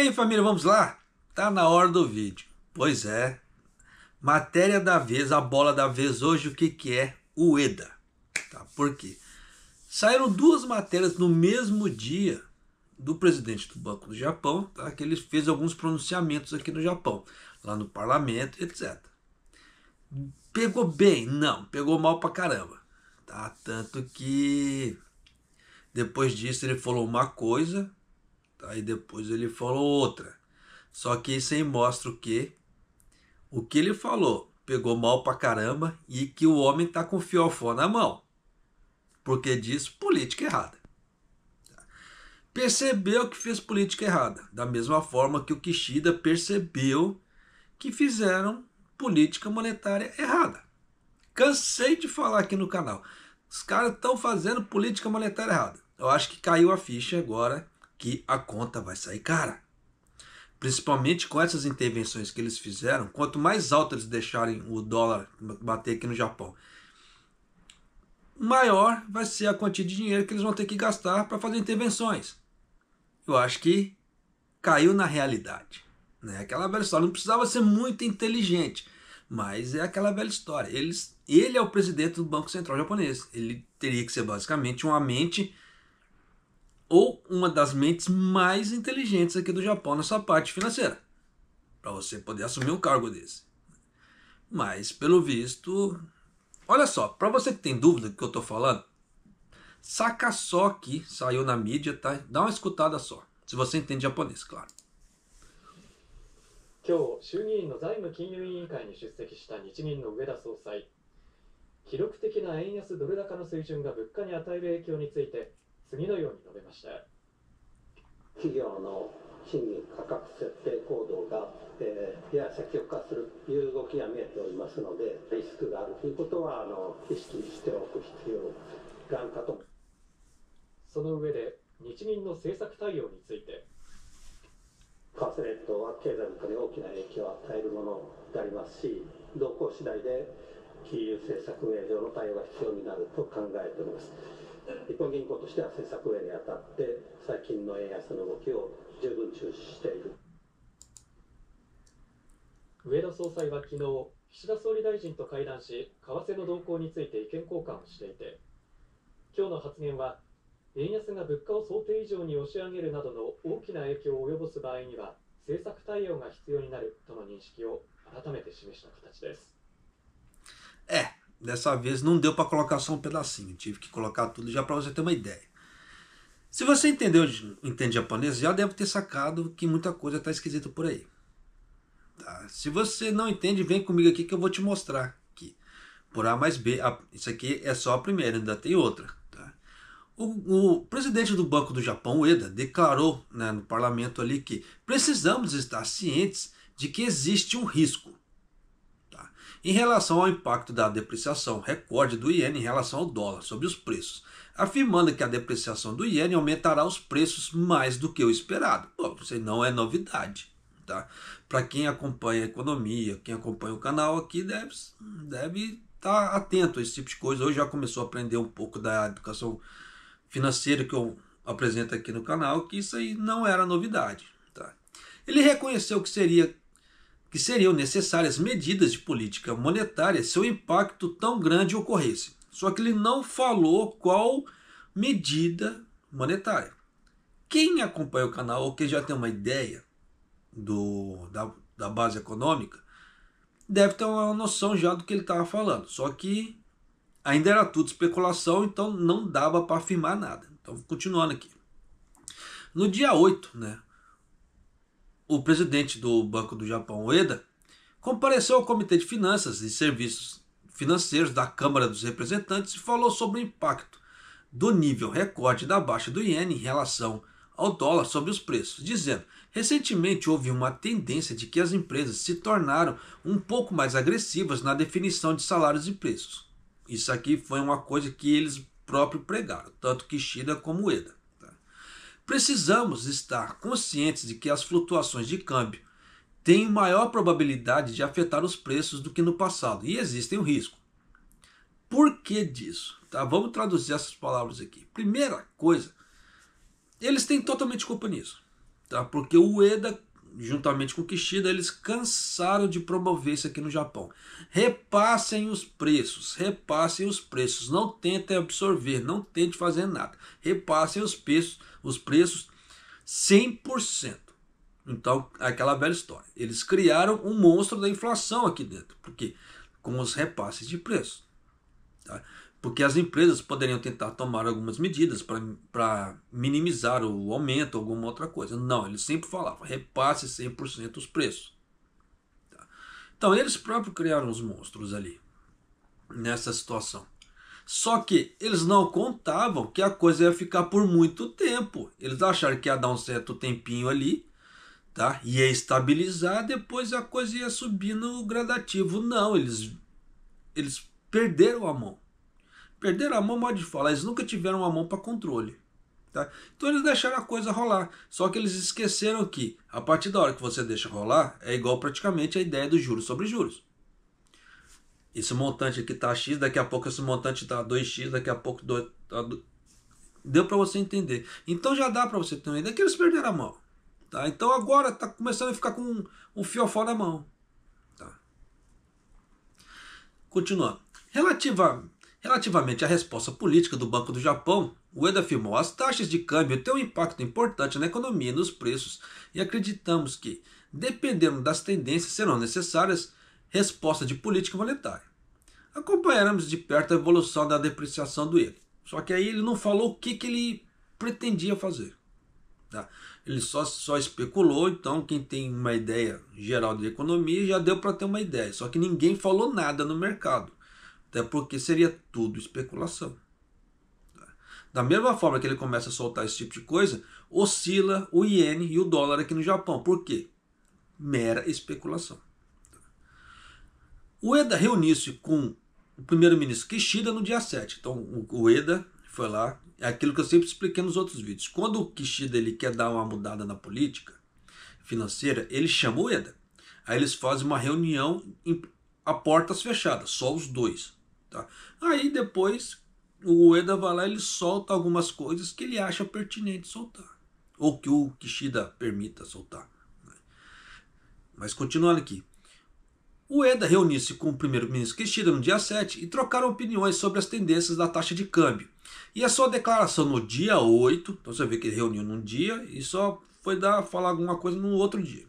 aí, família, vamos lá? Tá na hora do vídeo. Pois é. Matéria da vez, a bola da vez hoje, o que é? O Ueda. Tá? Por quê? Saíram duas matérias no mesmo dia do presidente do Banco do Japão, tá? Que ele fez alguns pronunciamentos aqui no Japão, lá no parlamento, etc. Pegou bem? Não, pegou mal pra caramba. Tá? Tanto que depois disso ele falou uma coisa, tá? E depois ele falou outra. Só que isso aí mostra o quê? O que ele falou pegou mal pra caramba e que o homem tá com fiofó na mão. Porque diz política errada. Percebeu que fez política errada. Da mesma forma que o Kishida percebeu que fizeram política monetária errada. Cansei de falar aqui no canal. Os caras estão fazendo política monetária errada. Eu acho que caiu a ficha agora que a conta vai sair cara. Principalmente com essas intervenções que eles fizeram. Quanto mais alto eles deixarem o dólar bater aqui no Japão, maior vai ser a quantia de dinheiro que eles vão ter que gastar para fazer intervenções. Eu acho que caiu na realidade. Né? Aquela velha história. Não precisava ser muito inteligente, mas é aquela velha história. Ele é o presidente do Banco Central japonês. Ele teria que ser basicamente uma mente, ou uma das mentes mais inteligentes aqui do Japão nessa parte financeira, para você poder assumir um cargo desse. Mas, pelo visto, olha só, para você que tem dúvida do que eu estou falando, saca só que saiu na mídia, tá? Dá uma escutada só, se você entende japonês, claro. 今日、衆議院の財務金融委員会に出席した日銀の植田総裁、記録的な円安ドル高の水準が物価に与える影響について次のように述べました。企業の賃金価格設定行動が、やや積極化するという動きが見えておりますので、リスクがあるということは意識しておく必要があるかと。その上で日銀の政策対応について、為替レートは経済物価に大きな影響を与えるものでありますし、動向次第で金融政策運営上の対応が必要になると考えております。日本銀行としては政策運営にあたって最近の円安の動きを十分注視している。植田総裁は昨日、岸田総理大臣と会談し、為替の動向について意見交換をしていて、今日の発言は円安が物価を想定以上に押し上げるなどの大きな影響を及ぼす場合には政策対応が必要になるとの認識を改めて示した形です。Dessa vez não deu para colocar só um pedacinho, tive que colocar tudo já para você ter uma ideia. Se você entende japonês, já deve ter sacado que muita coisa está esquisita por aí. Tá? Se você não entende, vem comigo aqui que eu vou te mostrar aqui. Por A mais B, isso aqui é só a primeira, ainda tem outra. Tá? O presidente do Banco do Japão, Ueda, declarou, né, no parlamento ali que precisamos estar cientes de que existe um risco em relação ao impacto da depreciação recorde do iene em relação ao dólar sobre os preços, afirmando que a depreciação do iene aumentará os preços mais do que o esperado. Bom, isso aí não é novidade. Tá? Para quem acompanha a economia, quem acompanha o canal aqui, deve estar atento a esse tipo de coisa. Hoje já começou a aprender um pouco da educação financeira que eu apresento aqui no canal, que isso aí não era novidade. Tá? Ele reconheceu que seriam necessárias medidas de política monetária se o impacto tão grande ocorresse. Só que ele não falou qual medida monetária. Quem acompanha o canal ou quem já tem uma ideia da base econômica deve ter uma noção já do que ele estava falando. Só que ainda era tudo especulação, então não dava para afirmar nada. Então, continuando aqui. No dia 8, né? O presidente do Banco do Japão, Ueda, compareceu ao Comitê de Finanças e Serviços Financeiros da Câmara dos Representantes e falou sobre o impacto do nível recorde da baixa do iene em relação ao dólar sobre os preços, dizendo: recentemente houve uma tendência de que as empresas se tornaram um pouco mais agressivas na definição de salários e preços. Isso aqui foi uma coisa que eles próprios pregaram, tanto Kishida como Ueda. Precisamos estar conscientes de que as flutuações de câmbio têm maior probabilidade de afetar os preços do que no passado e existem um risco. Por que disso? Tá? Vamos traduzir essas palavras aqui. Primeira coisa, eles têm totalmente culpa nisso. tá? Porque o Ueda, juntamente com o Kishida, eles cansaram de promover isso aqui no Japão. Repassem os preços, não tentem absorver, não tentem fazer nada. Repassem os preços 100%. Então, aquela velha história. Eles criaram um monstro da inflação aqui dentro. Por quê? Com os repasses de preço. Tá? Porque as empresas poderiam tentar tomar algumas medidas para minimizar o aumento, alguma outra coisa. Não, eles sempre falavam, repasse 100% os preços. Tá? Então, eles próprios criaram os monstros ali, nessa situação. Só que eles não contavam que a coisa ia ficar por muito tempo. Eles acharam que ia dar um certo tempinho ali, tá? Ia estabilizar, depois a coisa ia subir no gradativo. Não, eles perderam a mão. Perderam a mão, modo de falar, eles nunca tiveram a mão para controle. Tá? Então eles deixaram a coisa rolar. Só que eles esqueceram que, a partir da hora que você deixa rolar, é igual praticamente a ideia dos juros sobre juros. Esse montante aqui está X, daqui a pouco esse montante está 2X, daqui a pouco 2... Deu para você entender. Então já dá para você ter uma ideia que eles perderam a mão. Tá? Então agora está começando a ficar com um fiofó na mão. Tá? Continuando. Relativamente à resposta política do Banco do Japão, o Ueda afirmou: as taxas de câmbio têm um impacto importante na economia e nos preços e acreditamos que, dependendo das tendências, serão necessárias respostas de política monetária. Acompanharemos de perto a evolução da depreciação do ien. Só que aí ele não falou o que ele pretendia fazer. Tá? Ele só especulou, então quem tem uma ideia geral de economia já deu para ter uma ideia. Só que ninguém falou nada no mercado. Até porque seria tudo especulação. Da mesma forma que ele começa a soltar esse tipo de coisa, oscila o iene e o dólar aqui no Japão. Por quê? Mera especulação. O Ueda reuniu-se com o primeiro-ministro Kishida no dia 7. Então o Ueda foi lá, é aquilo que eu sempre expliquei nos outros vídeos. Quando o Kishida ele quer dar uma mudada na política financeira, ele chama o Ueda. Aí eles fazem uma reunião a portas fechadas, só os dois. Tá? Aí depois o Ueda vai lá e ele solta algumas coisas que ele acha pertinente soltar. Ou que o Kishida permita soltar. Mas continuando aqui. O Ueda reuniu-se com o primeiro-ministro Kishida no dia 7 e trocaram opiniões sobre as tendências da taxa de câmbio. E a sua declaração no dia 8, então você vê que ele reuniu num dia e só foi falar alguma coisa no outro dia.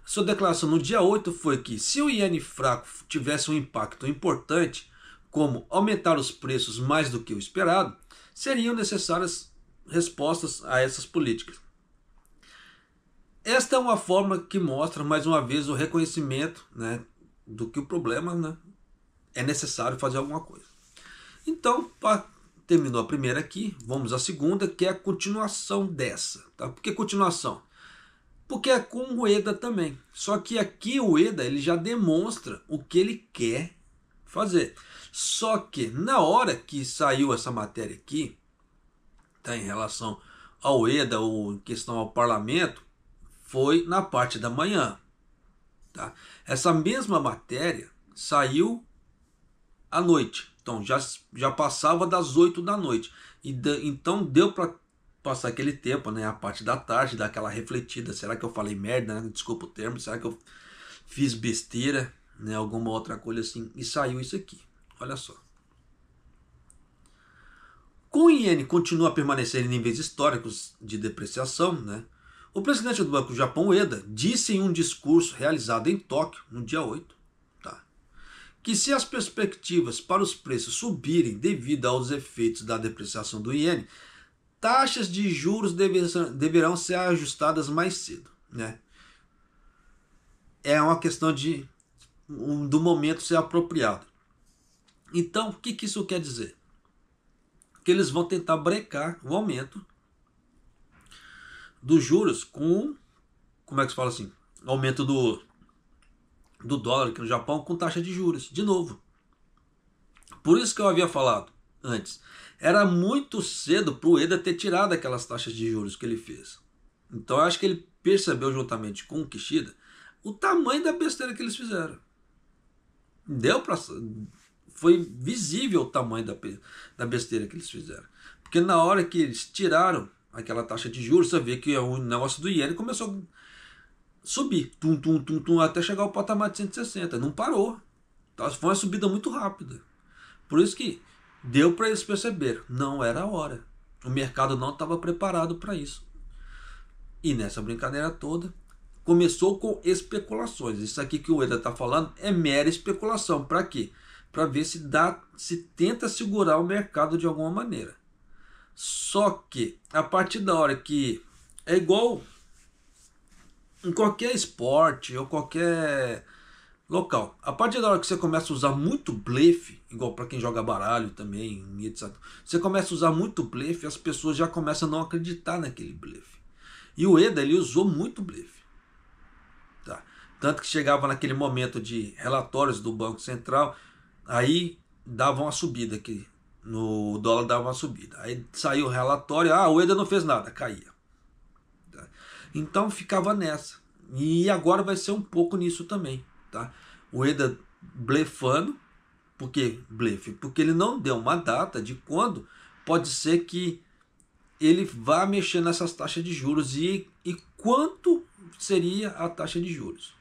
A sua declaração no dia 8 foi que se o iene fraco tivesse um impacto importante, como aumentar os preços mais do que o esperado, seriam necessárias respostas a essas políticas. Esta é uma forma que mostra mais uma vez o reconhecimento, né, do que o problema, né, é necessário fazer alguma coisa. Então, terminou a primeira aqui, vamos à segunda, que é a continuação dessa. Tá? Por que continuação? Porque é com o Ueda também. Só que aqui o Ueda ele já demonstra o que ele quer fazer. Só que na hora que saiu essa matéria aqui, tá, em relação ao Ueda ou em questão ao parlamento, foi na parte da manhã. Tá? Essa mesma matéria saiu à noite. Então já passava das 8 da noite. Então deu para passar aquele tempo, né, a parte da tarde, dar aquela refletida. Será que eu falei merda? Né? Desculpa o termo. Será que eu fiz besteira? Né? Alguma outra coisa assim. E saiu isso aqui. Olha só. Com o iene continua a permanecer em níveis históricos de depreciação, né? O presidente do Banco do Japão, Ueda, disse em um discurso realizado em Tóquio, no dia 8, tá, que se as perspectivas para os preços subirem devido aos efeitos da depreciação do iene, taxas de juros deverão ser ajustadas mais cedo. Né? É uma questão do momento ser apropriado. Então, o que isso quer dizer? Que eles vão tentar brecar o aumento dos juros com, como é que se fala assim, aumento do dólar aqui no Japão com taxa de juros, de novo. Por isso que eu havia falado antes, era muito cedo para o Ueda ter tirado aquelas taxas de juros que ele fez. Então eu acho que ele percebeu juntamente com o Kishida o tamanho da besteira que eles fizeram. Foi visível o tamanho da besteira que eles fizeram. Porque na hora que eles tiraram aquela taxa de juros, você vê que o negócio do iene começou a subir, até chegar ao patamar de 160. Não parou. Então, foi uma subida muito rápida. Por isso que deu para eles perceber, não era a hora. O mercado não estava preparado para isso. E nessa brincadeira toda, começou com especulações. Isso aqui que o Eda está falando é mera especulação. Para quê? Para ver se tenta segurar o mercado de alguma maneira. Só que a partir da hora que é igual em qualquer esporte ou qualquer local, a partir da hora que você começa a usar muito blefe, igual para quem joga baralho também, etc. Você começa a usar muito blefe, as pessoas já começam a não acreditar naquele blefe. E o Eda, ele usou muito blefe. Tá? Tanto que chegava naquele momento de relatórios do Banco Central, aí dava uma subida aqui. No dólar dava uma subida. Aí saiu o relatório, o Eda não fez nada, caía. Tá? Então ficava nessa. E agora vai ser um pouco nisso também. Tá? O Eda blefando. Por que blefe? Porque ele não deu uma data de quando pode ser que ele vá mexer nessas taxas de juros e quanto seria a taxa de juros.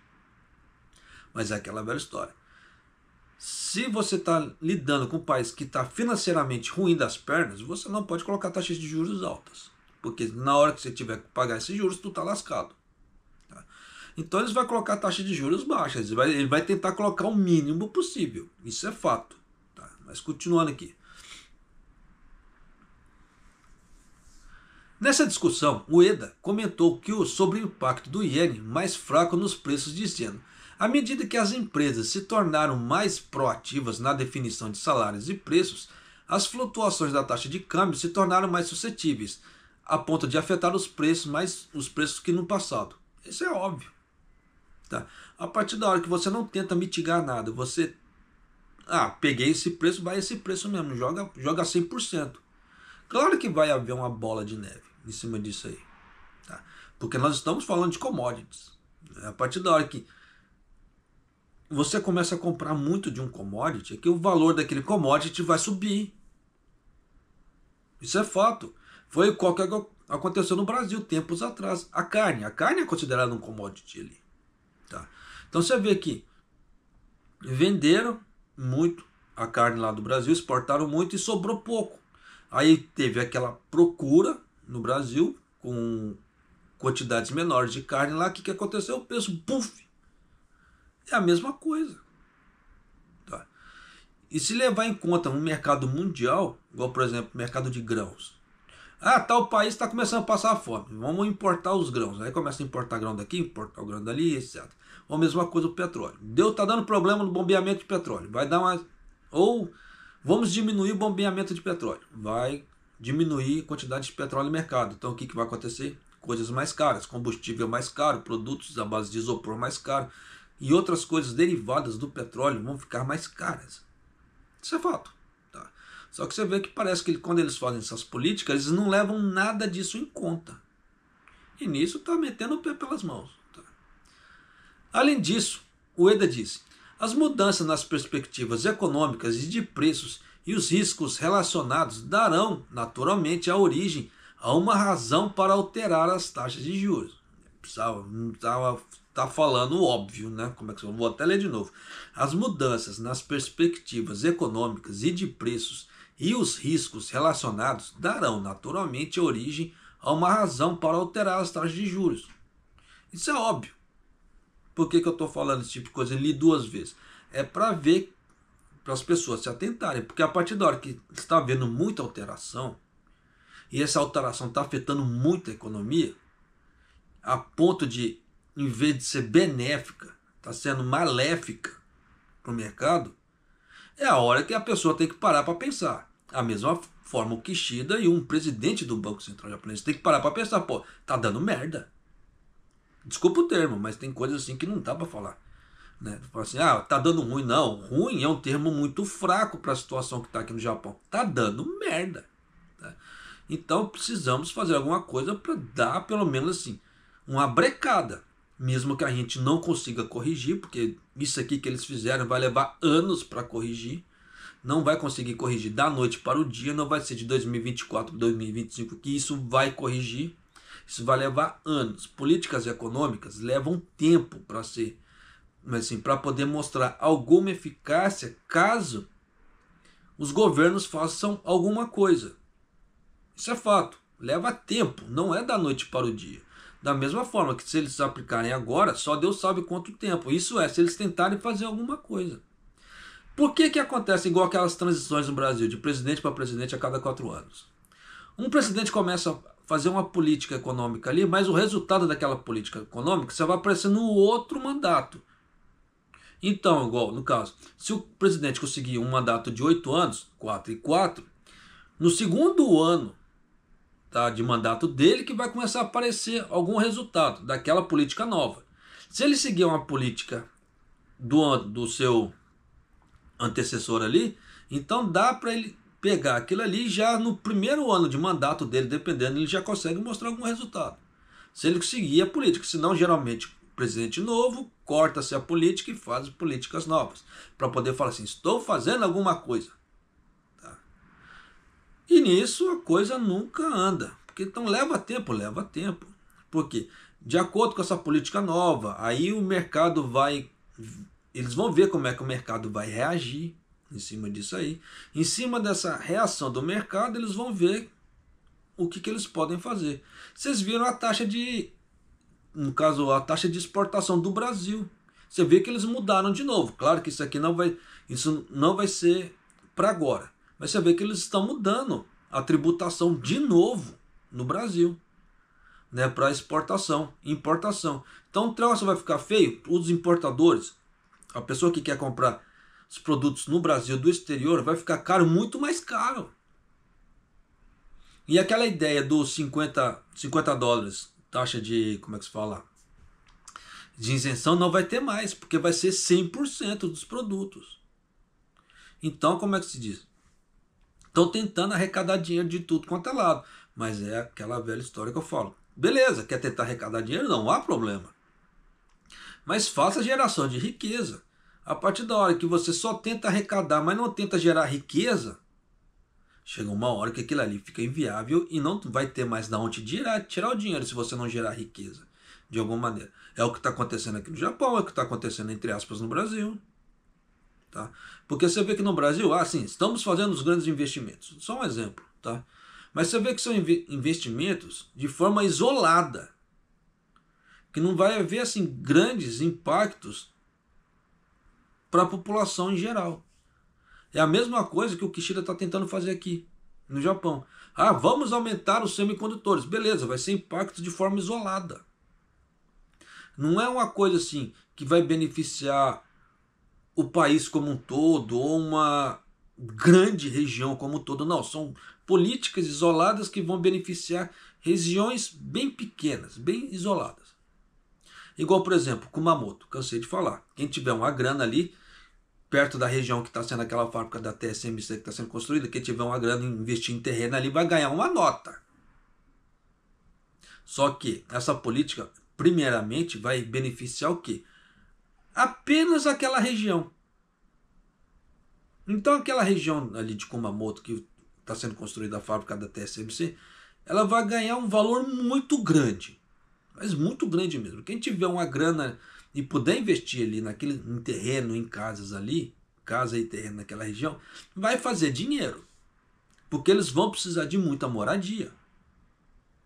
Mas é aquela velha história. Se você está lidando com um país que está financeiramente ruim das pernas, você não pode colocar taxas de juros altas. Porque na hora que você tiver que pagar esses juros, tu está lascado. Tá? Então eles vão colocar taxa de juros baixas. Ele vai tentar colocar o mínimo possível. Isso é fato. Tá? Mas continuando aqui. Nessa discussão, o Eda comentou sobre o impacto do iene mais fraco nos preços, dizendo: à medida que as empresas se tornaram mais proativas na definição de salários e preços, as flutuações da taxa de câmbio se tornaram mais suscetíveis, a ponto de afetar os preços mais os preços que no passado. Isso é óbvio. Tá? A partir da hora que você não tenta mitigar nada, você peguei esse preço, vai esse preço mesmo, joga 100%. Claro que vai haver uma bola de neve em cima disso aí. Tá? Porque nós estamos falando de commodities. A partir da hora que você começa a comprar muito de um commodity, é que o valor daquele commodity vai subir. Isso é fato. Foi o que aconteceu no Brasil tempos atrás. A carne é considerada um commodity ali. Tá? Então você vê que venderam muito a carne lá do Brasil, exportaram muito e sobrou pouco. Aí teve aquela procura no Brasil com quantidades menores de carne lá. O que aconteceu? O preço, puf! É a mesma coisa. Tá? E se levar em conta um mercado mundial, igual por exemplo o mercado de grãos. Tal país está começando a passar fome. Vamos importar os grãos. Aí começa a importar grão daqui, importar o grão dali, etc. Ou a mesma coisa o petróleo. Está dando problema no bombeamento de petróleo. Vai dar uma... Ou vamos diminuir o bombeamento de petróleo. Vai diminuir a quantidade de petróleo no mercado. Então o que vai acontecer? Coisas mais caras. Combustível mais caro. Produtos à base de isopor mais caro. E outras coisas derivadas do petróleo vão ficar mais caras. Isso é fato. Tá? Só que você vê que parece que quando eles fazem essas políticas, eles não levam nada disso em conta. E nisso está metendo o pé pelas mãos. Tá? Além disso, o Eda disse: as mudanças nas perspectivas econômicas e de preços e os riscos relacionados darão naturalmente a origem a uma razão para alterar as taxas de juros. Tá falando o óbvio, né? Como é que eu vou até ler de novo? As mudanças nas perspectivas econômicas e de preços e os riscos relacionados darão naturalmente a origem a uma razão para alterar as taxas de juros. Isso é óbvio. Por que eu estou falando esse tipo de coisa? Eu li 2 vezes. É para ver, para as pessoas se atentarem, porque a partir da hora que está havendo muita alteração e essa alteração está afetando muito a economia, a ponto de, em vez de ser benéfica, está sendo maléfica para o mercado, é a hora que a pessoa tem que parar para pensar. A mesma forma o Kishida e um presidente do Banco Central japonês tem que parar para pensar, tá dando merda. Desculpa o termo, mas tem coisas assim que não dá para falar. Né? Fala assim, tá dando ruim. Não, ruim é um termo muito fraco para a situação que está aqui no Japão. Tá dando merda. Tá? Então precisamos fazer alguma coisa para dar pelo menos assim uma brecada, mesmo que a gente não consiga corrigir, porque isso aqui que eles fizeram vai levar anos para corrigir, não vai conseguir corrigir da noite para o dia, não vai ser de 2024 para 2025 que isso vai corrigir. Isso vai levar anos. Políticas econômicas levam tempo para ser, mas assim, para poder mostrar alguma eficácia caso os governos façam alguma coisa. Isso é fato. Leva tempo, não é da noite para o dia. Da mesma forma que se eles aplicarem agora, só Deus sabe quanto tempo. Isso é, se eles tentarem fazer alguma coisa. Por que acontece igual aquelas transições no Brasil, de presidente para presidente a cada 4 anos? Um presidente começa a fazer uma política econômica ali, mas o resultado daquela política econômica só vai aparecer no outro mandato. Então, igual no caso, se o presidente conseguir um mandato de 8 anos, 4 e 4, no segundo ano de mandato dele que vai começar a aparecer algum resultado daquela política nova. Se ele seguir uma política do seu antecessor ali, então dá para ele pegar aquilo ali já no primeiro ano de mandato dele, dependendo, ele já consegue mostrar algum resultado. Se ele seguir a política, senão geralmente presidente novo, corta-se a política e faz políticas novas, para poder falar assim, estou fazendo alguma coisa. Tá? E nisso a coisa nunca anda, porque então leva tempo. Porque de acordo com essa política nova, aí o mercado eles vão ver como é que o mercado vai reagir em cima disso aí. Em cima dessa reação do mercado, eles vão ver o que eles podem fazer. Vocês viram a taxa no caso, a taxa de exportação do Brasil. Você vê que eles mudaram de novo. Claro que isso não vai ser para agora. Mas você vê que eles estão mudando a tributação de novo no Brasil, né, para exportação e importação. Então o troço vai ficar feio. Os importadores, a pessoa que quer comprar os produtos no Brasil do exterior, vai ficar caro, muito mais caro. E aquela ideia dos 50 dólares, taxa de, como é que se fala? De isenção, não vai ter mais, porque vai ser 100% dos produtos. Então, como é que se diz? Estão tentando arrecadar dinheiro de tudo quanto é lado. Mas é aquela velha história que eu falo. Beleza, quer tentar arrecadar dinheiro? Não há problema. Mas faça geração de riqueza. A partir da hora que você só tenta arrecadar, mas não tenta gerar riqueza, chega uma hora que aquilo ali fica inviável e não vai ter mais de onde tirar o dinheiro se você não gerar riqueza, de alguma maneira. É o que está acontecendo aqui no Japão, é o que está acontecendo, entre aspas, no Brasil. Tá? Porque você vê que no Brasil, sim, estamos fazendo os grandes investimentos. Só um exemplo. Tá? Mas você vê que são investimentos de forma isolada, que não vai haver assim, grandes impactos para a população em geral. É a mesma coisa que o Kishida está tentando fazer aqui no Japão. Vamos aumentar os semicondutores. Beleza, vai ser impacto de forma isolada. Não é uma coisa assim que vai beneficiar o país como um todo ou uma grande região como um todo. Não, são políticas isoladas que vão beneficiar regiões bem pequenas, bem isoladas. Igual, por exemplo, Kumamoto, cansei de falar. Quem tiver uma grana ali, perto da região que está sendo aquela fábrica da TSMC que está sendo construída, quem tiver uma grana e investir em terreno ali vai ganhar uma nota. Só que essa política, primeiramente, vai beneficiar o quê? Apenas aquela região. Então aquela região ali de Kumamoto, que está sendo construída a fábrica da TSMC, ela vai ganhar um valor muito grande. Mas muito grande mesmo. Quem tiver uma grana e puder investir ali em terreno, em casas ali, casa e terreno naquela região, vai fazer dinheiro. Porque eles vão precisar de muita moradia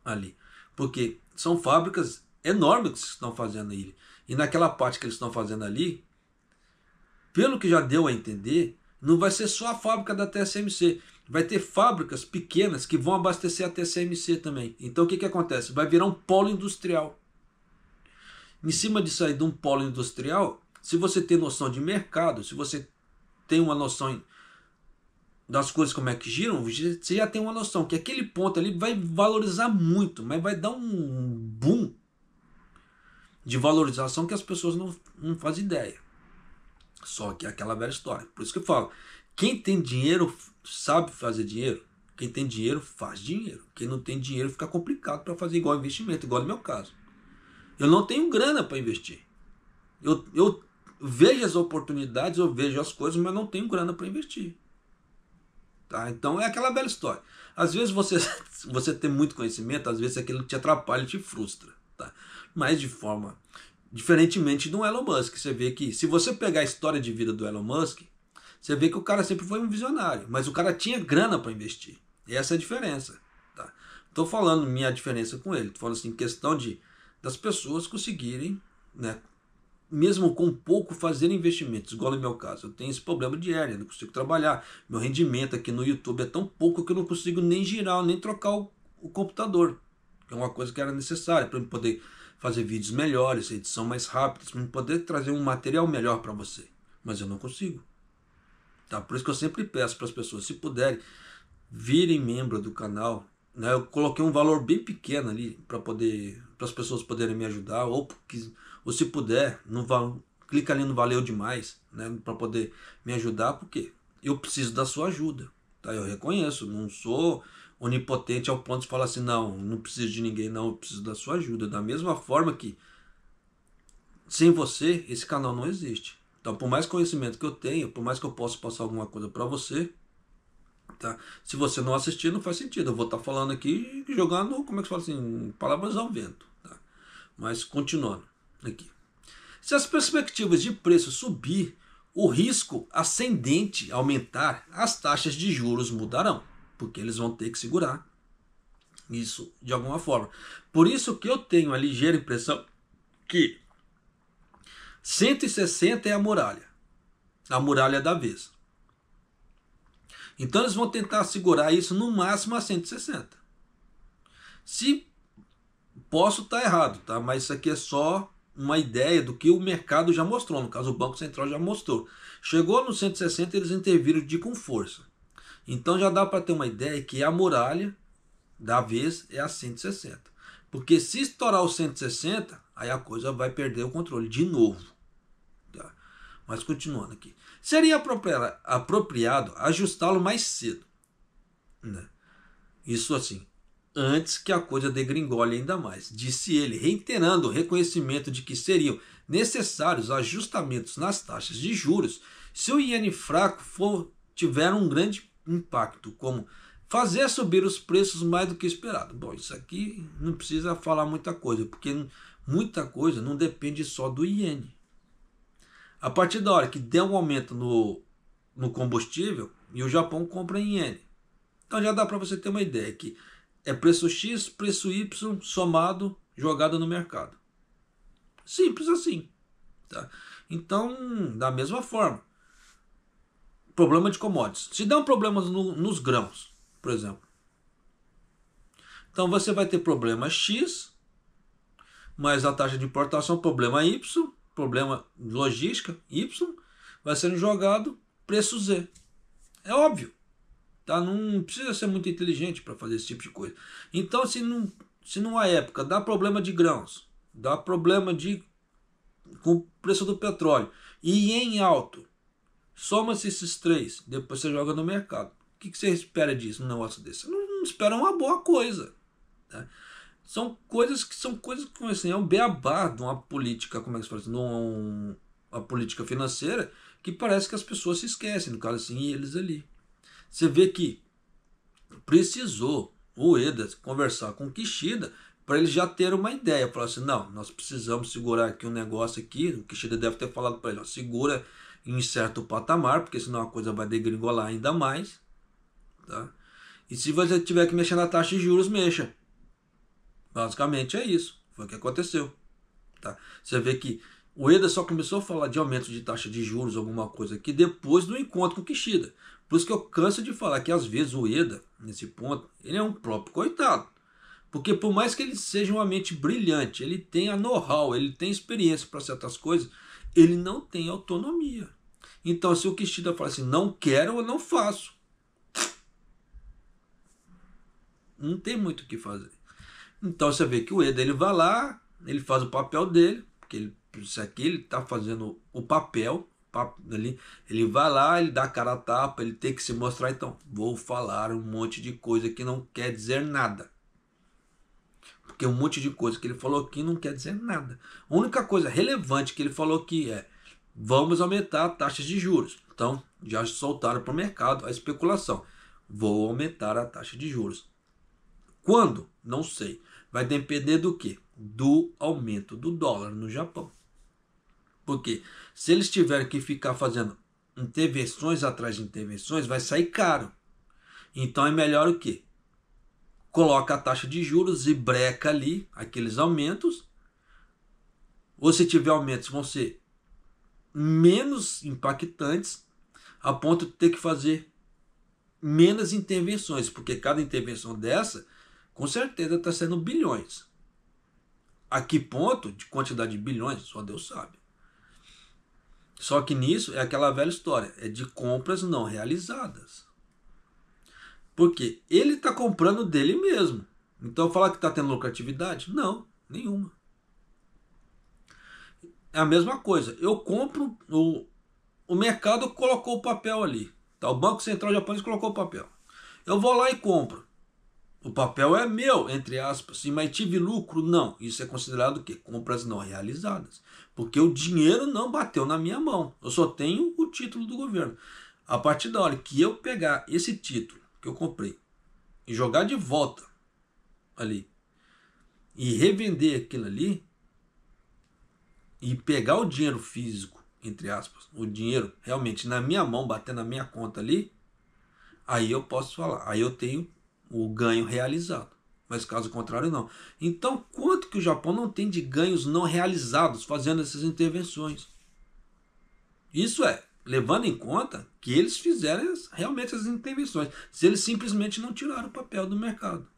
ali. Porque são fábricas enormes que estão fazendo ali. E naquela parte que eles estão fazendo ali, pelo que já deu a entender, não vai ser só a fábrica da TSMC. Vai ter fábricas pequenas que vão abastecer a TSMC também. Então o que acontece? Vai virar um polo industrial. Em cima disso aí, de um polo industrial, se você tem noção de mercado, se você tem uma noção das coisas como é que giram, você já tem uma noção que aquele ponto ali vai valorizar muito, mas vai dar um boom de valorização que as pessoas não fazem ideia. Só que é aquela velha história. Por isso que eu falo, quem tem dinheiro sabe fazer dinheiro. Quem tem dinheiro faz dinheiro. Quem não tem dinheiro fica complicado para fazer igual investimento, igual no meu caso. Eu não tenho grana para investir. Eu vejo as oportunidades, eu vejo as coisas, mas não tenho grana para investir. Tá? Então é aquela bela história. Às vezes você tem muito conhecimento, às vezes aquilo te atrapalha, te frustra. Tá? Mas diferentemente do Elon Musk, você vê que se você pegar a história de vida do Elon Musk, você vê que o cara sempre foi um visionário, mas o cara tinha grana para investir. E essa é a diferença. Tá? Tô falando minha diferença com ele, tô falando assim, questão das pessoas conseguirem, né, mesmo com pouco, fazer investimentos, igual no meu caso. Eu tenho esse problema de hérnia, não consigo trabalhar. Meu rendimento aqui no YouTube é tão pouco que eu não consigo nem girar, nem trocar o computador, que é uma coisa que era necessária para eu poder fazer vídeos melhores, edição mais rápida, para eu poder trazer um material melhor para você. Mas eu não consigo. Tá? Por isso que eu sempre peço para as pessoas, se puderem, virem membro do canal. Né? Eu coloquei um valor bem pequeno ali para as pessoas poderem me ajudar, ou se puder, clica ali no valeu demais, né, para poder me ajudar, porque eu preciso da sua ajuda. Tá? Eu reconheço, não sou onipotente ao ponto de falar assim, não preciso de ninguém, não, eu preciso da sua ajuda. Da mesma forma que sem você, esse canal não existe. Então, por mais conhecimento que eu tenha, por mais que eu possa passar alguma coisa para você, tá? Se você não assistir, não faz sentido. Eu vou estar falando aqui, jogando, como é que se fala assim, palavras ao vento. Tá? Mas continuando aqui. Se as perspectivas de preço subir, o risco ascendente aumentar, as taxas de juros mudarão, porque eles vão ter que segurar isso de alguma forma. Por isso que eu tenho a ligeira impressão que 160 é a muralha da vez. Então eles vão tentar segurar isso no máximo a 160. Se posso estar errado, tá? Mas isso aqui é só uma ideia do que o mercado já mostrou. No caso, o Banco Central já mostrou. Chegou no 160, eles interviram com força. Então já dá para ter uma ideia que a muralha da vez é a 160. Porque se estourar o 160, aí a coisa vai perder o controle de novo. Tá? Mas continuando aqui. Seria apropriado ajustá-lo mais cedo. Né? Isso assim, antes que a coisa degringole ainda mais. Disse ele, reiterando o reconhecimento de que seriam necessários ajustamentos nas taxas de juros se o iene fraco tiver um grande impacto, como fazer subir os preços mais do que esperado. Bom, isso aqui não precisa falar muita coisa, porque muita coisa não depende só do iene. A partir da hora que der um aumento no combustível, e o Japão compra em iene. Então já dá para você ter uma ideia que é preço X, preço Y, somado, jogado no mercado. Simples assim. Tá? Então, da mesma forma, problema de commodities. Se der um problema nos grãos, por exemplo, então você vai ter problema X, mais a taxa de importação, problema Y, problema logística, Y, vai sendo jogado preço Z. É óbvio. Tá? Não precisa ser muito inteligente para fazer esse tipo de coisa. Então, se numa época dá problema de grãos, dá problema com o preço do petróleo, e em alto, soma-se esses três, depois você joga no mercado. O que você espera disso, um negócio desse? Você não espera uma boa coisa. Tá? São coisas que assim, é um beabá de uma política, como é que se fala assim, uma política financeira, que parece que as pessoas se esquecem, no caso assim, e eles ali. Você vê que precisou o Ueda conversar com o Kishida para ele já ter uma ideia. Falar assim, não, nós precisamos segurar aqui um negócio aqui. O Kishida deve ter falado para ele, ó, segura em certo patamar, porque senão a coisa vai degringolar ainda mais. Tá? E se você tiver que mexer na taxa de juros, mexa. Basicamente é isso. Foi o que aconteceu. Tá? Você vê que o Ueda só começou a falar de aumento de taxa de juros, alguma coisa aqui, depois do encontro com o Kishida. Por isso que eu canso de falar que às vezes o Ueda, nesse ponto, ele é um próprio coitado. Porque por mais que ele seja uma mente brilhante, ele tenha know-how, ele tem experiência para certas coisas, ele não tem autonomia. Então se o Kishida fala assim, não quero, eu não faço. Não tem muito o que fazer. Então você vê que o Ueda, ele vai lá, ele faz o papel dele, porque isso aqui ele está fazendo o papel, ele vai lá, ele dá a cara a tapa, ele tem que se mostrar, então vou falar um monte de coisa que não quer dizer nada. Porque um monte de coisa que ele falou aqui não quer dizer nada. A única coisa relevante que ele falou aqui é, vamos aumentar taxas de juros. Então já soltaram para o mercado a especulação. vou aumentar a taxa de juros. Quando? Não sei. Vai depender do quê? Do aumento do dólar no Japão. Porque se eles tiverem que ficar fazendo intervenções atrás de intervenções, vai sair caro. Então é melhor o quê? Coloca a taxa de juros e breca ali aqueles aumentos. Ou se tiver aumentos, vão ser menos impactantes, a ponto de ter que fazer menos intervenções, porque cada intervenção dessa, com certeza, está sendo bilhões. A que ponto de quantidade de bilhões, só Deus sabe. Só que nisso é aquela velha história, é de compras não realizadas. Porque ele está comprando dele mesmo. Então falar que está tendo lucratividade? Não, nenhuma. É a mesma coisa. Eu compro, o mercado colocou o papel ali. Tá? O Banco Central japonês colocou o papel. Eu vou lá e compro. O papel é meu, entre aspas. Sim, mas tive lucro? Não. Isso é considerado o quê? Compras não realizadas. Porque o dinheiro não bateu na minha mão. Eu só tenho o título do governo. A partir da hora que eu pegar esse título que eu comprei e jogar de volta ali e revender aquilo ali e pegar o dinheiro físico, entre aspas, o dinheiro realmente na minha mão, bater na minha conta ali, aí eu posso falar, aí eu tenho o ganho realizado. Mas caso contrário, não. Então, quanto que o Japão não tem de ganhos não realizados fazendo essas intervenções? Isso é, levando em conta que eles fizeram realmente essas intervenções. Se eles simplesmente não tiraram o papel do mercado.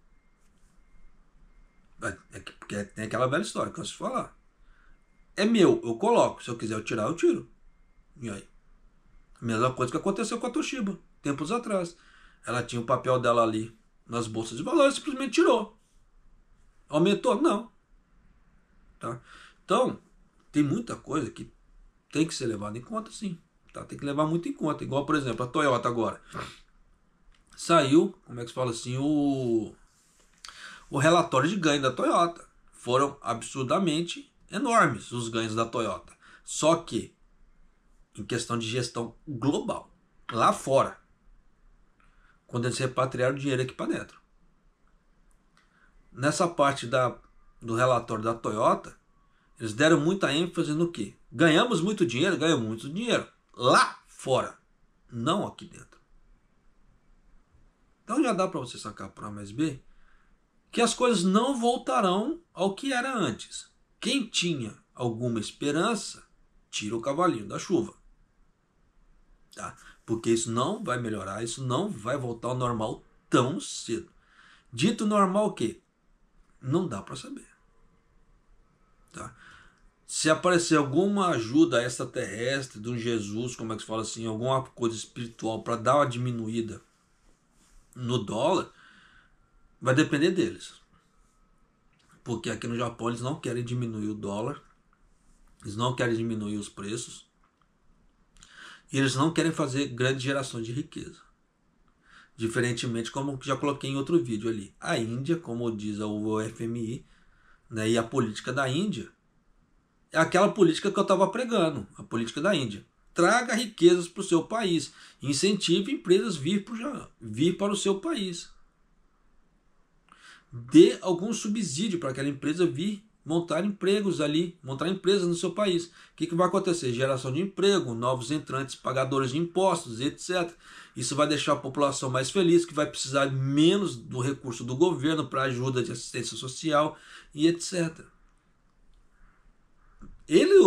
Porque tem aquela velha história que eu gosto de falar. É meu, eu coloco. Se eu quiser eu tirar, eu tiro. E aí? A mesma coisa que aconteceu com a Toshiba, tempos atrás. Ela tinha o papel dela ali nas bolsas de valores, simplesmente tirou. Aumentou? Não. Tá? Então, tem muita coisa que tem que ser levada em conta, sim. Tá? Tem que levar muito em conta. Igual, por exemplo, a Toyota agora. Saiu, como é que se fala assim, o relatório de ganho da Toyota. Foram absurdamente enormes os ganhos da Toyota. Só que, em questão de gestão global, lá fora, quando eles repatriaram o dinheiro aqui para dentro. Nessa parte do relatório da Toyota, eles deram muita ênfase no quê? Ganhamos muito dinheiro lá fora, não aqui dentro. Então já dá para você sacar por A mais B que as coisas não voltarão ao que era antes. Quem tinha alguma esperança, tira o cavalinho da chuva. Tá? Porque isso não vai melhorar, isso não vai voltar ao normal tão cedo. Dito normal o quê? Não dá para saber. Tá? Se aparecer alguma ajuda extraterrestre de um Jesus, como é que se fala assim, alguma coisa espiritual para dar uma diminuída no dólar, vai depender deles. Porque aqui no Japão eles não querem diminuir o dólar, eles não querem diminuir os preços, e eles não querem fazer grande geração de riqueza. Diferentemente, como já coloquei em outro vídeo ali, a Índia, como diz o FMI, né, e a política da Índia, é aquela política que eu estava pregando, a política da Índia. Traga riquezas para o seu país, incentive empresas vir para o seu país. Dê algum subsídio para aquela empresa vir montar empregos ali, montar empresas no seu país. O que vai acontecer? Geração de emprego, novos entrantes, pagadores de impostos, etc. Isso vai deixar a população mais feliz, que vai precisar menos do recurso do governo para ajuda de assistência social e etc.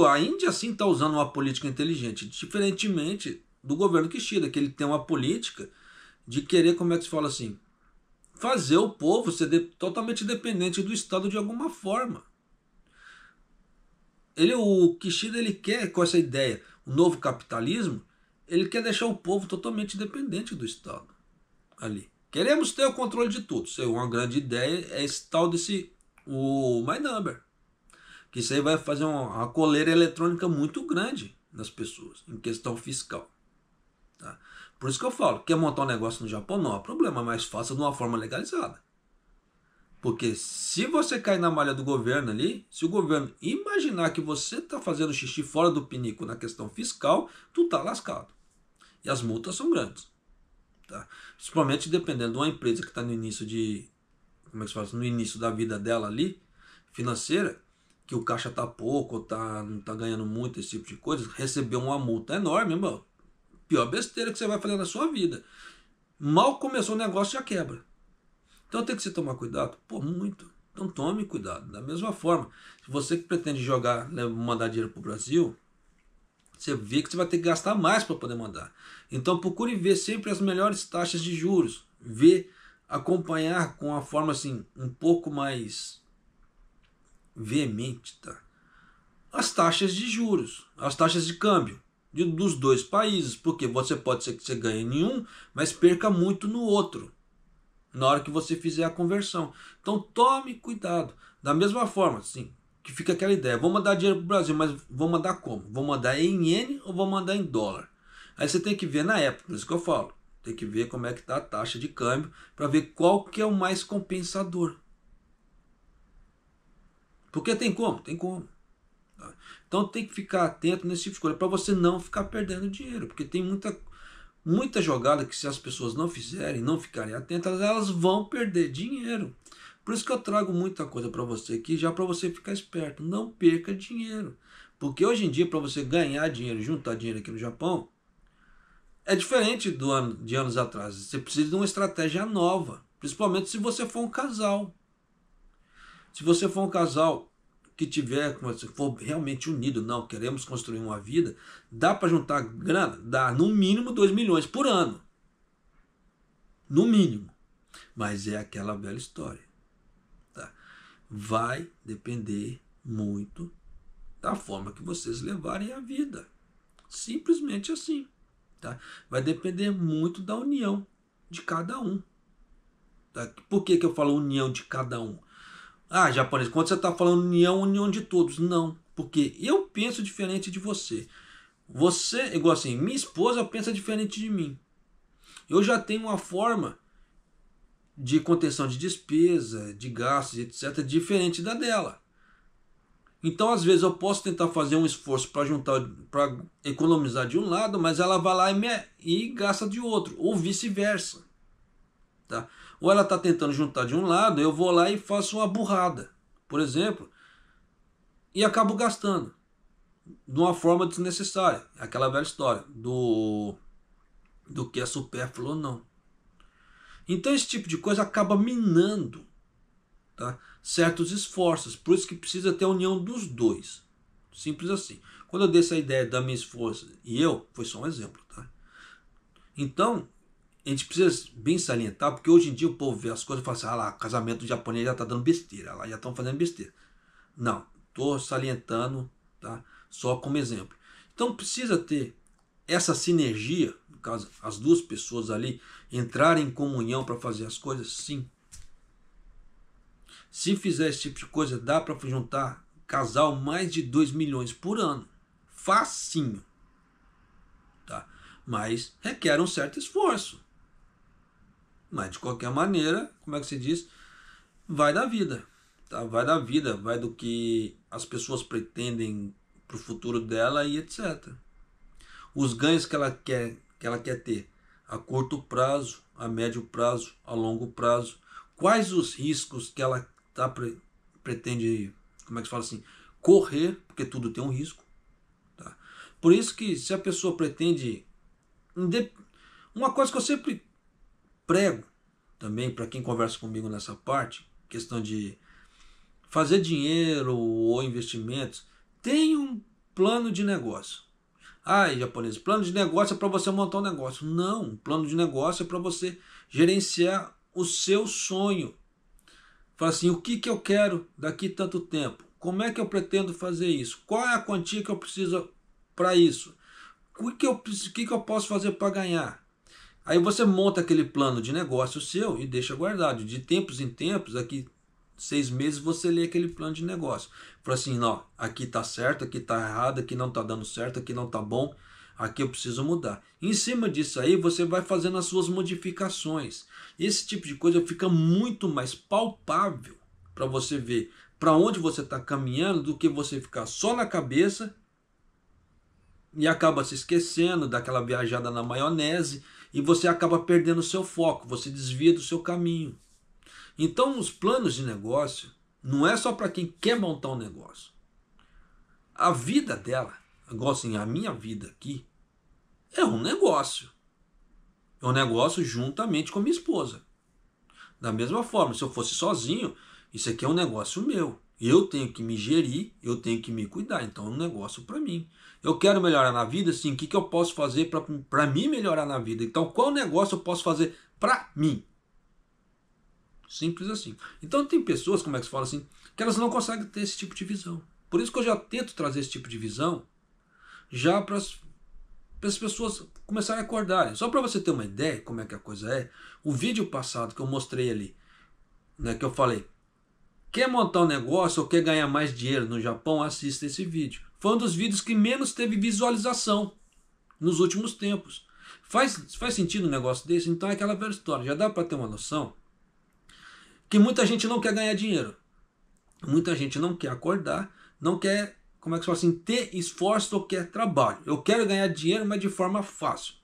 A Índia sim está usando uma política inteligente, diferentemente do governo Kishida, que ele tem uma política de querer, como é que se fala assim, fazer o povo ser totalmente dependente do Estado de alguma forma. O Kishida ele quer, com essa ideia, o novo capitalismo, ele quer deixar o povo totalmente dependente do Estado. Ali. Queremos ter o controle de tudo. Isso é uma grande ideia, é esse tal o My Number. Que isso aí vai fazer uma coleira eletrônica muito grande nas pessoas, em questão fiscal. Tá? Por isso que eu falo, quer montar um negócio no Japão, não há problema, mas faça de uma forma legalizada. Porque se você cair na malha do governo ali, se o governo imaginar que você está fazendo xixi fora do pinico na questão fiscal, tu tá lascado. E as multas são grandes. Tá? Principalmente dependendo de uma empresa que está no início de, como é que se fala, no início da vida dela ali, financeira, que o caixa tá pouco, ou não tá ganhando muito, esse tipo de coisa, receber uma multa enorme, irmão, pior besteira que você vai fazer na sua vida. Mal começou o negócio, já quebra. Então tem que se tomar cuidado, pô, muito. Então tome cuidado. Da mesma forma, se você que pretende jogar, mandar dinheiro pro Brasil, você vê que você vai ter que gastar mais para poder mandar. Então procure ver sempre as melhores taxas de juros. Ver, acompanhar com uma forma assim, um pouco mais veemente, tá? As taxas de juros, as taxas de câmbio dos dois países. Porque você pode ser que você ganhe em um, mas perca muito no outro, na hora que você fizer a conversão. Então tome cuidado. Da mesma forma, assim, que fica aquela ideia, vou mandar dinheiro para o Brasil, mas vou mandar como? Vou mandar em iene ou vou mandar em dólar? Aí você tem que ver na época, por isso que eu falo, tem que ver como é que está a taxa de câmbio para ver qual que é o mais compensador. Porque tem como? Tem como. Tá? Então tem que ficar atento nesse tipo de coisa, para você não ficar perdendo dinheiro, porque tem muita jogada que se as pessoas não fizerem, não ficarem atentas, elas vão perder dinheiro. Por isso que eu trago muita coisa para você aqui, já para você ficar esperto. Não perca dinheiro. Porque hoje em dia, para você ganhar dinheiro, juntar dinheiro aqui no Japão, é diferente de anos atrás. Você precisa de uma estratégia nova. Principalmente se você for um casal. Se você for um casal que se for realmente unido, não, queremos construir uma vida, dá para juntar grana? Dá no mínimo 2 milhões por ano. No mínimo. Mas é aquela velha história. Tá? Vai depender muito da forma que vocês levarem a vida. Simplesmente assim. Tá? Vai depender muito da união de cada um. Tá? Por que eu falo união de cada um? Ah, japonês, quando você está falando união de todos. Não, porque eu penso diferente de você. Você, igual assim, minha esposa pensa diferente de mim. Eu já tenho uma forma de contenção de despesa, de gastos, etc., diferente da dela. Então, às vezes, eu posso tentar fazer um esforço para economizar de um lado, mas ela vai lá e gasta de outro, ou vice-versa. Tá? Ou ela está tentando juntar de um lado, eu vou lá e faço uma burrada, por exemplo, e acabo gastando de uma forma desnecessária. Aquela velha história do que é supérfluo ou não. Então esse tipo de coisa acaba minando, tá, certos esforços. Por isso que precisa ter a união dos dois. Simples assim. Quando eu dei essa ideia da minha esposa e eu, foi só um exemplo. Tá? Então, a gente precisa bem salientar, porque hoje em dia o povo vê as coisas e fala assim, ah lá, casamento japonês já está dando besteira, lá já estão fazendo besteira. Não, estou salientando, tá, só como exemplo. Então precisa ter essa sinergia, no caso, as duas pessoas ali entrarem em comunhão para fazer as coisas, sim. Se fizer esse tipo de coisa, dá para juntar casal mais de 2 milhões por ano. Facinho. Tá? Mas requer um certo esforço. Mas de qualquer maneira, como é que se diz? Vai da vida. Tá? Vai da vida, vai do que as pessoas pretendem para o futuro dela e etc. Os ganhos que ela quer ter a curto prazo, a médio prazo, a longo prazo. Quais os riscos que ela pretende, como é que se fala assim, correr, porque tudo tem um risco. Tá? Por isso que se a pessoa pretende, uma coisa que eu sempre prego também para quem conversa comigo nessa parte, questão de fazer dinheiro ou investimentos, tem um plano de negócio. Ah, japonês, plano de negócio é para você montar um negócio. Não, plano de negócio é para você gerenciar o seu sonho. Fala assim, o que eu quero daqui a tanto tempo? Como é que eu pretendo fazer isso? Qual é a quantia que eu preciso para isso? O que eu posso fazer para ganhar? Aí você monta aquele plano de negócio seu e deixa guardado. De tempos em tempos, aqui 6 meses, você lê aquele plano de negócio. Fala assim, não, aqui está certo, aqui está errado, aqui não está dando certo, aqui não está bom, aqui eu preciso mudar. Em cima disso aí, você vai fazendo as suas modificações. Esse tipo de coisa fica muito mais palpável para você ver para onde você está caminhando do que você ficar só na cabeça e acaba se esquecendo daquela viajada na maionese e você acaba perdendo o seu foco, você desvia do seu caminho. Então, os planos de negócio não é só para quem quer montar um negócio. A vida dela, igual assim, a minha vida aqui, é um negócio. É um negócio juntamente com a minha esposa. Da mesma forma, se eu fosse sozinho, isso aqui é um negócio meu. Eu tenho que me gerir, eu tenho que me cuidar. Então é um negócio para mim. Eu quero melhorar na vida, sim. O que eu posso fazer para mim melhorar na vida? Então qual negócio eu posso fazer para mim? Simples assim. Então tem pessoas, como é que se fala assim, que elas não conseguem ter esse tipo de visão. Por isso que eu já tento trazer esse tipo de visão já para as pessoas começarem a acordarem. Só para você ter uma ideia como é que a coisa é, o vídeo passado que eu mostrei ali, né, que eu falei, quer montar um negócio ou quer ganhar mais dinheiro no Japão, assista esse vídeo. Foi um dos vídeos que menos teve visualização nos últimos tempos. Faz sentido um negócio desse? Então é aquela velha história. Já dá para ter uma noção que muita gente não quer ganhar dinheiro. Muita gente não quer acordar, não quer, como é que se fala assim, ter esforço ou quer trabalho. Eu quero ganhar dinheiro, mas de forma fácil.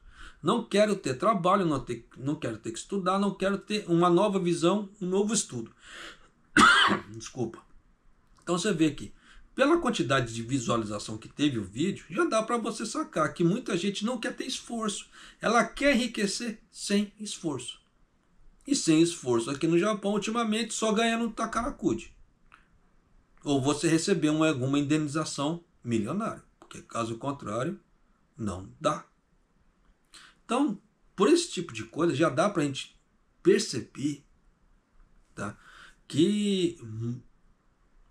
Não quero ter trabalho, não quero ter que estudar, não quero ter uma nova visão, um novo estudo. Desculpa. Então você vê que, pela quantidade de visualização que teve o vídeo, já dá para você sacar que muita gente não quer ter esforço. Ela quer enriquecer sem esforço. E sem esforço aqui no Japão, ultimamente, só ganha no Takarakude. Ou você receber alguma indenização milionária. Porque caso contrário, não dá. Então, por esse tipo de coisa, já dá para a gente perceber, tá, que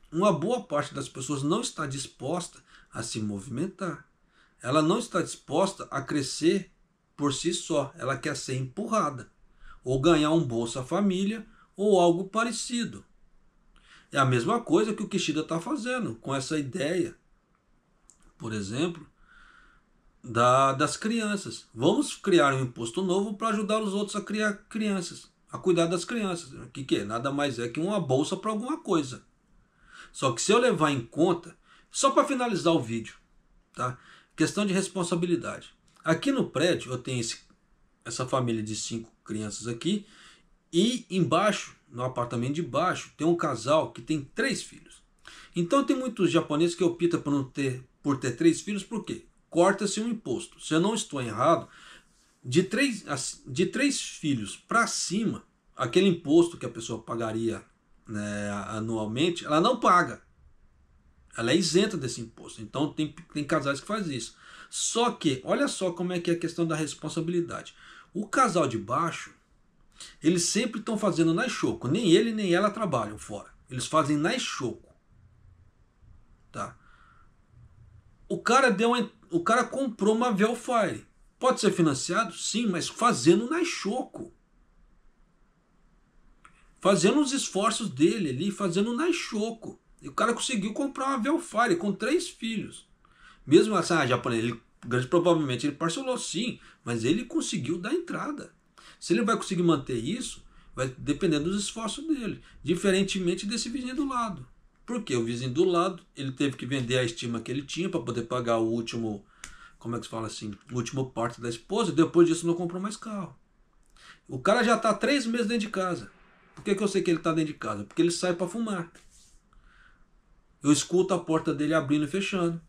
uma boa parte das pessoas não está disposta a se movimentar. Ela não está disposta a crescer por si só. Ela quer ser empurrada. Ou ganhar um Bolsa Família ou algo parecido. É a mesma coisa que o Kishida está fazendo com essa ideia, por exemplo, das crianças. Vamos criar um imposto novo para ajudar os outros a criar crianças, a cuidar das crianças. O que é? Nada mais é que uma bolsa para alguma coisa. Só que se eu levar em conta, só para finalizar o vídeo, tá? Questão de responsabilidade. Aqui no prédio eu tenho essa família de 5 crianças aqui e embaixo, no apartamento de baixo, tem um casal que tem 3 filhos. Então tem muitos japoneses que optam por ter 3 filhos, por quê? Corta-se um imposto. Se eu não estou errado, de 3 filhos para cima, aquele imposto que a pessoa pagaria, né, anualmente, ela não paga. Ela é isenta desse imposto. Então tem casais que fazem isso. Só que, olha só como é que é a questão da responsabilidade. O casal de baixo, eles sempre estão fazendo na Ishoku. Nem ele nem ela trabalham fora. Eles fazem na Ishoku. Tá? O cara comprou uma Velfire. Pode ser financiado? Sim, mas fazendo na Ishoku. Fazendo os esforços dele ali, fazendo na Ishoku. E o cara conseguiu comprar uma Velfire com 3 filhos. Mesmo assim, japonês, provavelmente ele parcelou sim, mas ele conseguiu dar entrada. Se ele vai conseguir manter isso, vai depender dos esforços dele. Diferentemente desse vizinho do lado. Porque o vizinho do lado, ele teve que vender a estima que ele tinha para poder pagar o último, como é que se fala assim, o último parte da esposa. Depois disso não comprou mais carro. O cara já está 3 meses dentro de casa. Por que eu sei que ele está dentro de casa? Porque ele sai para fumar. Eu escuto a porta dele abrindo e fechando.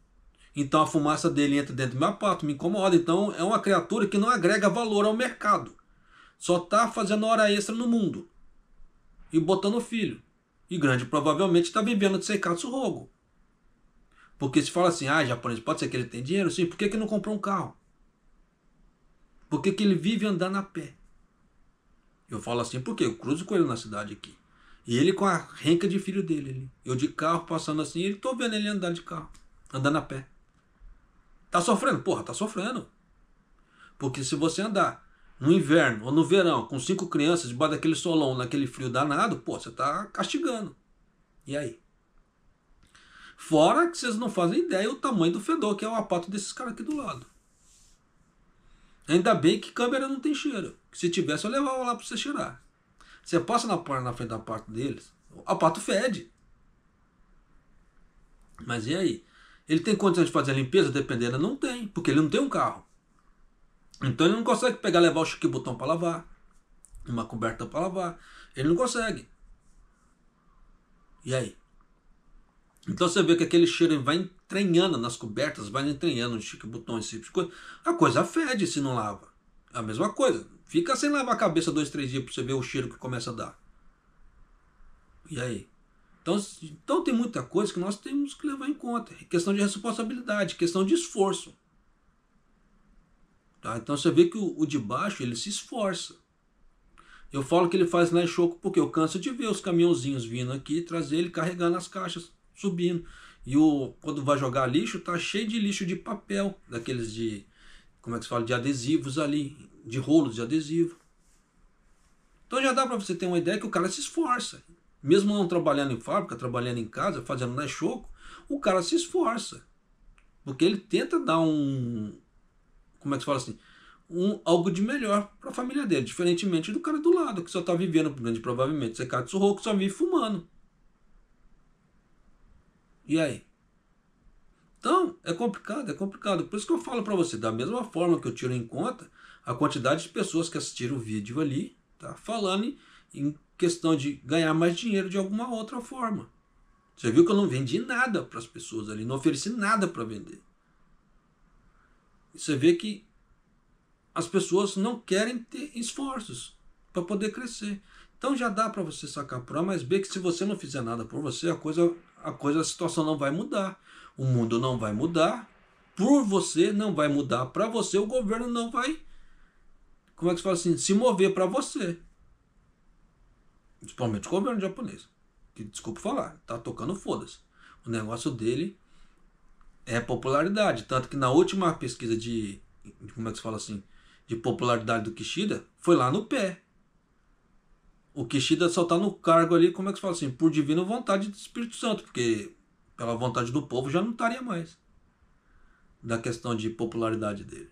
Então a fumaça dele entra dentro do meu quarto, me incomoda. Então é uma criatura que não agrega valor ao mercado. Só está fazendo hora extra no mundo. E botando filho. E grande provavelmente está vivendo de seikatsu rogo. Porque se fala assim, japonês, pode ser que ele tem dinheiro? Sim, por que não comprou um carro? Por que ele vive andando a pé? Eu falo assim porque eu cruzo com ele na cidade aqui. E ele com a renca de filho dele ali. Eu de carro passando assim, ele tô vendo ele andar de carro. Andando a pé. Tá sofrendo? Porra, tá sofrendo. Porque se você andar no inverno ou no verão com 5 crianças debaixo daquele solão, naquele frio danado, pô, você tá castigando. E aí? Fora que vocês não fazem ideia o tamanho do fedor que é o apato desses caras aqui do lado. Ainda bem que câmera não tem cheiro. Que se tivesse eu levava lá pra você cheirar. Você passa na frente da parte deles, o apato fede. Mas e aí? Ele tem condição de fazer a limpeza? Dependendo, não tem, porque ele não tem um carro. Então ele não consegue pegar, levar o chiquibotão para lavar, uma coberta para lavar. Ele não consegue. E aí? Então você vê que aquele cheiro vai entranhando nas cobertas, vai entranhando no chiquibotão, esse tipo de coisa. A coisa fede se não lava. É a mesma coisa. Fica sem lavar a cabeça 2, 3 dias para você ver o cheiro que começa a dar. E aí? Então tem muita coisa que nós temos que levar em conta. Questão de responsabilidade, questão de esforço. Tá? Então você vê que o de baixo ele se esforça. Eu falo que ele faz lá em choco porque eu canso de ver os caminhãozinhos vindo aqui, trazer ele carregando as caixas, subindo. E quando vai jogar lixo, tá cheio de lixo de papel, daqueles de, como é que se fala, de adesivos ali, de rolos de adesivo. Então já dá para você ter uma ideia que o cara se esforça. Mesmo não trabalhando em fábrica, trabalhando em casa, fazendo na choco, o cara se esforça. Porque ele tenta dar como é que se fala assim? Algo de melhor para a família dele. Diferentemente do cara do lado, que só está vivendo, grande provavelmente, você cara de surro, que só vive fumando. E aí? Então, é complicado, é complicado. Por isso que eu falo para você, da mesma forma que eu tiro em conta a quantidade de pessoas que assistiram o vídeo ali, tá? Falando em questão de ganhar mais dinheiro de alguma outra forma. Você viu que eu não vendi nada para as pessoas ali, não ofereci nada para vender. E você vê que as pessoas não querem ter esforços para poder crescer. Então já dá para você sacar por A mais B que se você não fizer nada por você, a situação não vai mudar. O mundo não vai mudar. Por você não vai mudar para você, o governo não vai, como é que se fala assim, se mover para você. Principalmente o governo japonês. Que, desculpa falar, tá tocando foda-se. O negócio dele é popularidade. Tanto que na última pesquisa como é que se fala assim, de popularidade do Kishida, foi lá no pé. O Kishida só tá no cargo ali, como é que se fala assim, por divina vontade do Espírito Santo, porque pela vontade do povo já não estaria mais. Da questão de popularidade dele.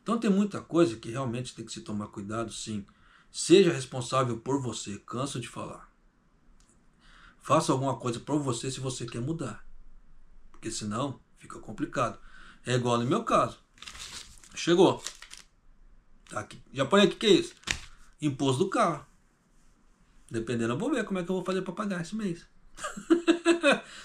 Então tem muita coisa que realmente tem que se tomar cuidado, sim. Seja responsável por você, canso de falar. Faça alguma coisa por você se você quer mudar. Porque senão fica complicado. É igual no meu caso. Chegou. Tá aqui. Japonês, o que é isso? Imposto do carro. Dependendo, eu vou ver como é que eu vou fazer para pagar esse mês.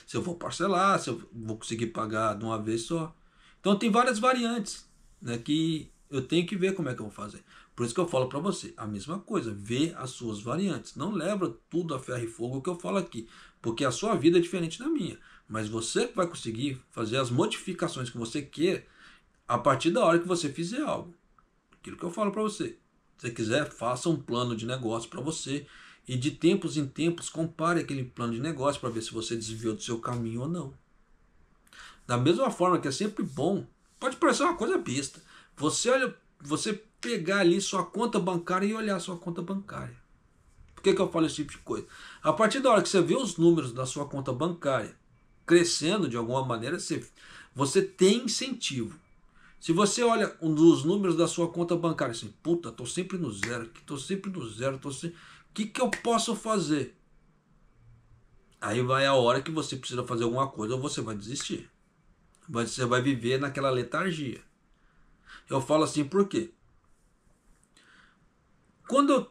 Se eu vou parcelar, se eu vou conseguir pagar de uma vez só. Então tem várias variantes, né, que eu tenho que ver como é que eu vou fazer. Por isso que eu falo para você, a mesma coisa, vê as suas variantes. Não leva tudo a ferro e fogo o que eu falo aqui, porque a sua vida é diferente da minha. Mas você vai conseguir fazer as modificações que você quer a partir da hora que você fizer algo. Aquilo que eu falo para você. Se você quiser, faça um plano de negócio para você e de tempos em tempos compare aquele plano de negócio para ver se você desviou do seu caminho ou não. Da mesma forma que é sempre bom, pode parecer uma coisa besta, você pegar ali sua conta bancária e olhar sua conta bancária. Por que eu falo esse tipo de coisa? A partir da hora que você vê os números da sua conta bancária crescendo de alguma maneira, você tem incentivo. Se você olha os números da sua conta bancária assim, puta, tô sempre no zero, tô sempre no zero, o que eu posso fazer? Aí vai a hora que você precisa fazer alguma coisa ou você vai desistir. Você vai viver naquela letargia. Eu falo assim por quê? Quando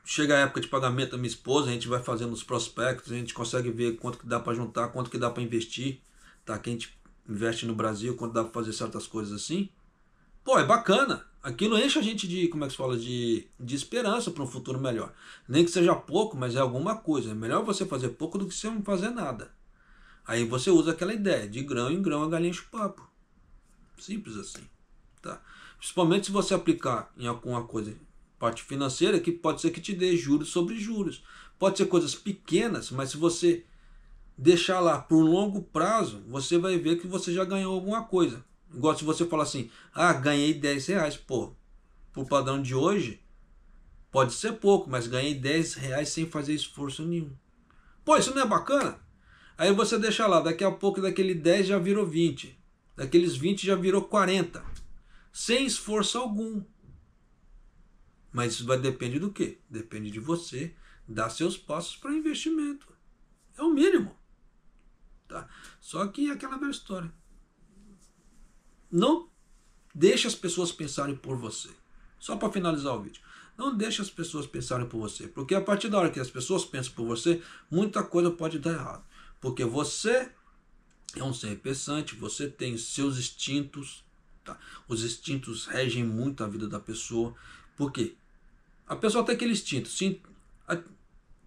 chega a época de pagamento da minha esposa, a gente vai fazendo os prospectos, a gente consegue ver quanto que dá para juntar, quanto que dá para investir, tá? Que a gente investe no Brasil, quanto dá para fazer certas coisas assim. Pô, é bacana. Aquilo enche a gente de, como é que se fala, de esperança para um futuro melhor. Nem que seja pouco, mas é alguma coisa. É melhor você fazer pouco do que você não fazer nada. Aí você usa aquela ideia, de grão em grão a galinha enche o papo. Simples assim. Tá? Principalmente se você aplicar em alguma coisa, parte financeira, que pode ser que te dê juros sobre juros. Pode ser coisas pequenas, mas se você deixar lá por longo prazo, você vai ver que você já ganhou alguma coisa. Igual se você falar assim, ganhei 10 reais. Pô, por padrão de hoje, pode ser pouco, mas ganhei 10 reais sem fazer esforço nenhum. Pô, isso não é bacana? Aí você deixa lá, daqui a pouco daquele 10 já virou 20. Daqueles 20 já virou 40. Sem esforço algum. Mas isso vai depender do quê? Depende de você dar seus passos para investimento. É o mínimo. Tá? Só que é aquela velha história. Não deixe as pessoas pensarem por você. Só para finalizar o vídeo. Não deixe as pessoas pensarem por você. Porque a partir da hora que as pessoas pensam por você, muita coisa pode dar errado. Porque você é um ser pensante, você tem seus instintos. Tá? Os instintos regem muito a vida da pessoa. Por quê? A pessoa tem aquele instinto. Se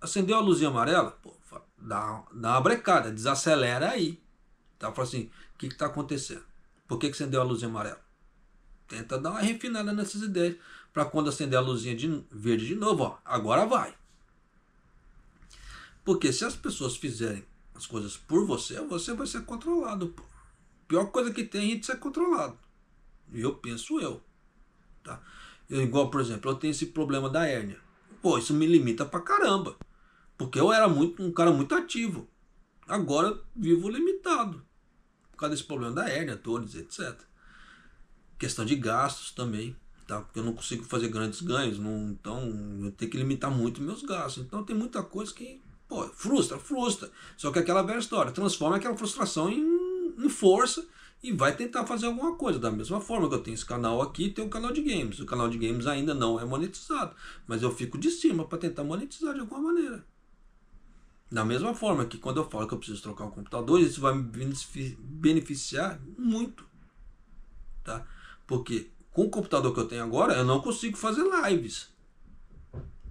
acendeu a luzinha amarela, pô, dá uma brecada, desacelera aí. Tá? Fala assim, o que está acontecendo? Por que acendeu a luzinha amarela? Tenta dar uma refinada nessas ideias. Para quando acender a luzinha verde de novo, ó, agora vai. Porque se as pessoas fizerem as coisas por você, você vai ser controlado. Pô. Pior coisa que tem é a gente ser controlado. E eu penso. Tá? Igual, por exemplo, eu tenho esse problema da hérnia. Pô, isso me limita pra caramba. Porque eu era um cara muito ativo. Agora eu vivo limitado. Por causa desse problema da hérnia, dores, etc. Questão de gastos também. Tá? Porque eu não consigo fazer grandes ganhos. Então eu tenho que limitar muito meus gastos. Então tem muita coisa que, pô, frustra. Só que aquela velha história. Transforma aquela frustração em força. E vai tentar fazer alguma coisa. Da mesma forma que eu tenho esse canal aqui, tem um canal de games. O canal de games ainda não é monetizado. Mas eu fico de cima para tentar monetizar de alguma maneira. Da mesma forma que quando eu falo que eu preciso trocar um computador, isso vai me beneficiar muito. Tá? Porque com o computador que eu tenho agora, eu não consigo fazer lives.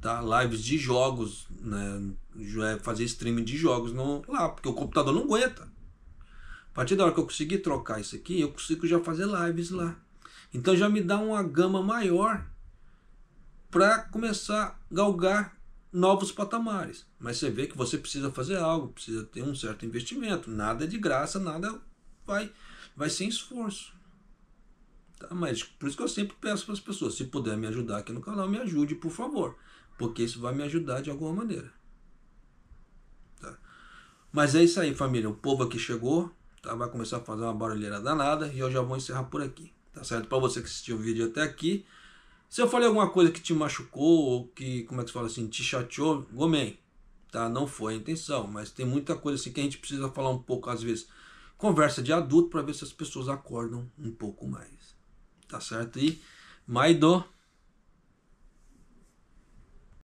Tá? Lives de jogos. Né? Fazer streaming de jogos lá. Porque o computador não aguenta. A partir da hora que eu conseguir trocar isso aqui, eu consigo já fazer lives lá. Então já me dá uma gama maior para começar a galgar novos patamares. Mas você vê que você precisa fazer algo, precisa ter um certo investimento. Nada é de graça, nada vai sem esforço. Tá? Mas por isso que eu sempre peço para as pessoas, se puder me ajudar aqui no canal, me ajude, por favor. Porque isso vai me ajudar de alguma maneira. Tá? Mas é isso aí, família. O povo aqui chegou. Tá, vai começar a fazer uma barulheira danada e eu já vou encerrar por aqui, tá certo? Para você que assistiu o vídeo até aqui, se eu falei alguma coisa que te machucou ou que, como é que se fala assim, te chateou, gomem, tá? Não foi a intenção, mas tem muita coisa assim que a gente precisa falar um pouco, às vezes, conversa de adulto para ver se as pessoas acordam um pouco mais, tá certo? E Maido.